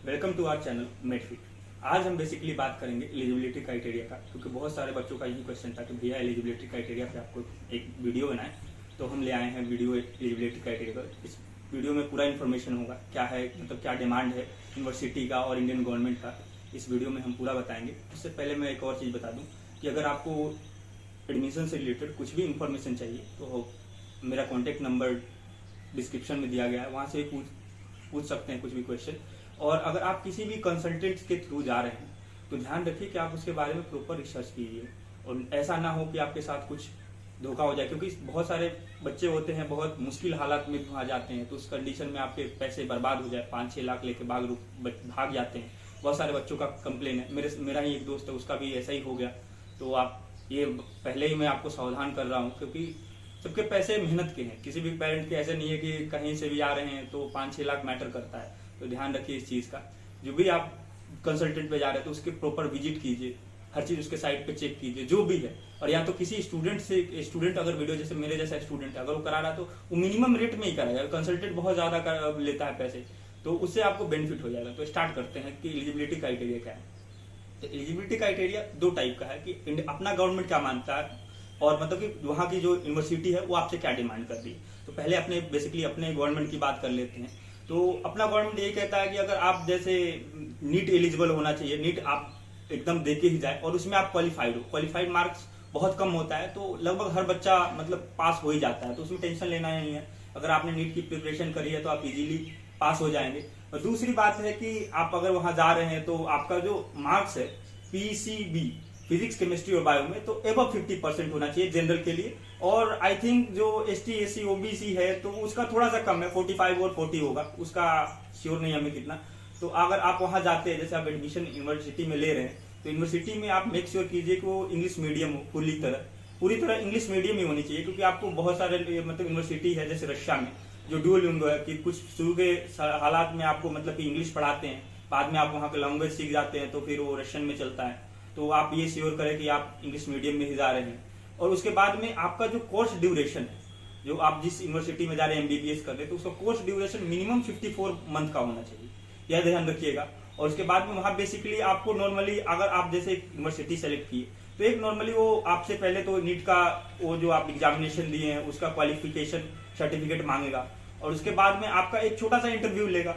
Welcome to our channel MedFit. आज हम basically बात करेंगे एलिजिबिलिटी क्राइटेरिया का, क्योंकि बहुत सारे बच्चों का यही क्वेश्चन था कि भैया एलिजिबिलिटी क्राइटेरिया पे आपको एक वीडियो बनाए, तो हम ले आए हैं वीडियो एलिजिबिलिटी क्राइटेरिया का। इस वीडियो में पूरा इन्फॉर्मेशन होगा, क्या है मतलब क्या डिमांड है यूनिवर्सिटी का और इंडियन गवर्नमेंट का, इस वीडियो में हम पूरा बताएंगे। उससे पहले मैं एक और चीज़ बता दूँ कि अगर आपको एडमिशन से रिलेटेड कुछ भी इन्फॉर्मेशन चाहिए तो मेरा कॉन्टेक्ट नंबर डिस्क्रिप्शन में दिया गया है, वहाँ से पूछ सकते हैं कुछ भी क्वेश्चन। और अगर आप किसी भी कंसल्टेंट के थ्रू जा रहे हैं तो ध्यान रखिए कि आप उसके बारे में प्रॉपर रिसर्च कीजिए, और ऐसा ना हो कि आपके साथ कुछ धोखा हो जाए, क्योंकि बहुत सारे बच्चे होते हैं बहुत मुश्किल हालात में वहाँ जाते हैं, तो उस कंडीशन में आपके पैसे बर्बाद हो जाए, 5-6 लाख लेके भाग जाते हैं। बहुत सारे बच्चों का कंप्लेन है, मेरा ही एक दोस्त है, उसका भी ऐसा ही हो गया। तो आप ये पहले ही मैं आपको सावधान कर रहा हूँ, क्योंकि सबके पैसे मेहनत के हैं, किसी भी पेरेंट के ऐसे नहीं है कि कहीं से भी आ रहे हैं तो 5-6 लाख मैटर करता है। तो ध्यान रखिए इस चीज़ का। जो भी आप कंसल्टेंट पे जा रहे हैं तो उसके प्रॉपर विजिट कीजिए, हर चीज़ उसके साइट पे चेक कीजिए जो भी है। और या तो किसी स्टूडेंट अगर वीडियो जैसे मेरे जैसा स्टूडेंट है अगर वो करा रहा है तो वो मिनिमम रेट में ही कराएगा, कंसल्टेंट बहुत ज़्यादा लेता है पैसे, तो उससे आपको बेनिफिट हो जाएगा। तो स्टार्ट करते हैं कि एलिजिबिलिटी क्राइटेरिया क्या है। तो एलिजिबिलिटी क्राइटेरिया दो टाइप का है कि अपना गवर्नमेंट क्या मानता है और मतलब कि वहाँ की जो यूनिवर्सिटी है वो आपसे क्या डिमांड कर रही है। तो पहले अपने गवर्नमेंट की बात कर लेते हैं। तो अपना गवर्नमेंट ये कहता है कि अगर आप जैसे नीट एलिजिबल होना चाहिए, नीट आप एकदम दे के ही जाए और उसमें आप क्वालिफाइड हो, क्वालिफाइड मार्क्स बहुत कम होता है तो लगभग हर बच्चा मतलब पास हो ही जाता है, तो उसमें टेंशन लेना नहीं है। अगर आपने नीट की प्रिपरेशन करी है तो आप इजीली पास हो जाएंगे। और दूसरी बात है कि आप अगर वहां जा रहे हैं तो आपका जो मार्क्स है पीसीबी फिजिक्स केमिस्ट्री और बायो में तो एबव 50% होना चाहिए जनरल के लिए। और आई थिंक जो एसटी एससी ओबीसी है तो उसका थोड़ा सा कम है, 45 और 40 होगा, उसका श्योर नहीं हमें कितना। तो अगर आप वहां जाते हैं, जैसे आप एडमिशन यूनिवर्सिटी में ले रहे हैं, तो यूनिवर्सिटी में आप मेक श्योर कीजिए कि वो इंग्लिश मीडियम हो, पूरी तरह इंग्लिश मीडियम ही होनी चाहिए। क्योंकि आपको बहुत सारे मतलब यूनिवर्सिटी है जैसे रशिया में जो ड्यूअल विंडो है कि कुछ शुरू के हालात में आपको मतलब कि इंग्लिश पढ़ाते हैं, बाद में आप वहाँ के लैंग्वेज सीख जाते हैं तो फिर वो रशियन में चलता है। तो आप ये श्योर करें कि आप इंग्लिश मीडियम में ही जा रहे हैं। और उसके बाद में आपका जो कोर्स ड्यूरेशन है, जो आप जिस यूनिवर्सिटी में जा रहे हैं एमबीबीएस कर रहे हैं, तो उसका कोर्स ड्यूरेशन मिनिमम 54 मंथ का होना चाहिए, यह ध्यान रखिएगा। और उसके बाद में वहाँ बेसिकली आपको नॉर्मली अगर आप जैसे यूनिवर्सिटी सेलेक्ट किए तो एक नॉर्मली वो आपसे पहले तो नीट का वो जो आप एग्जामिनेशन दिए हैं उसका क्वालिफिकेशन सर्टिफिकेट मांगेगा, और उसके बाद में आपका एक छोटा सा इंटरव्यू लेगा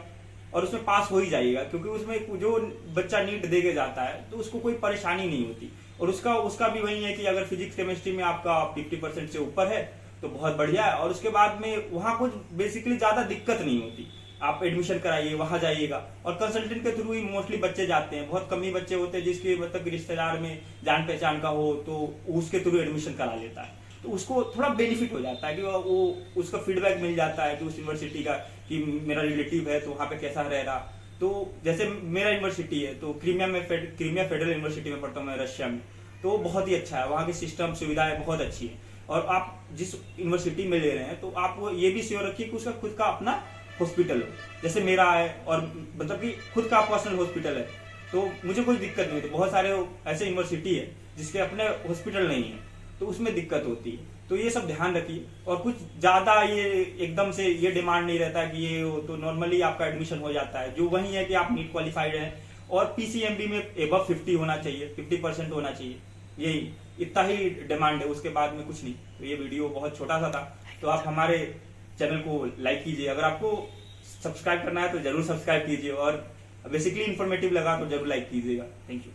और उसमें पास हो ही जाइएगा। क्योंकि उसमें जो बच्चा नीट दे के जाता है तो उसको कोई परेशानी नहीं होती। और उसका भी वही है कि अगर फिजिक्स केमिस्ट्री में आपका 50% से ऊपर है तो बहुत बढ़िया है। और उसके बाद में वहां कुछ बेसिकली ज्यादा दिक्कत नहीं होती, आप एडमिशन कराइए, वहां जाइएगा। और कंसल्टेंट के थ्रू ही मोस्टली बच्चे जाते हैं, बहुत कम ही बच्चे होते हैं जिसके मतलब रिश्तेदार में जान पहचान का हो तो उसके थ्रू एडमिशन करा लेता है। तो उसको थोड़ा बेनिफिट हो जाता है कि वो उसका फीडबैक मिल जाता है कि उस यूनिवर्सिटी का कि मेरा रिलेटिव है तो वहाँ पे कैसा रह रहा। तो जैसे मेरा यूनिवर्सिटी है तो क्रीमिया फेडरल यूनिवर्सिटी में पढ़ता हूँ मैं रशिया में, तो बहुत ही अच्छा है, वहाँ की सिस्टम सुविधाएं बहुत अच्छी है। और आप जिस यूनिवर्सिटी में ले रहे हैं तो आप ये भी श्योर रखिए कि उसका खुद का अपना हॉस्पिटल हो, जैसे मेरा है, और मतलब कि खुद का पर्सनल हॉस्पिटल है, तो मुझे कोई दिक्कत नहीं होती। बहुत सारे ऐसे यूनिवर्सिटी है जिसके अपने हॉस्पिटल नहीं है तो उसमें दिक्कत होती है। तो ये सब ध्यान रखिए। और कुछ ज्यादा ये एकदम से ये डिमांड नहीं रहता कि ये हो, तो नॉर्मली आपका एडमिशन हो जाता है। जो वही है कि आप नीट क्वालिफाइड हैं और पीसीएमबी में एबव 50 होना चाहिए, 50% होना चाहिए, यही इतना ही डिमांड है, उसके बाद में कुछ नहीं। तो ये वीडियो बहुत छोटा सा था, तो आप हमारे चैनल को लाइक कीजिए, अगर आपको सब्सक्राइब करना है तो जरूर सब्सक्राइब कीजिए, और बेसिकली इन्फॉर्मेटिव लगा तो जरूर लाइक कीजिएगा। Thank you.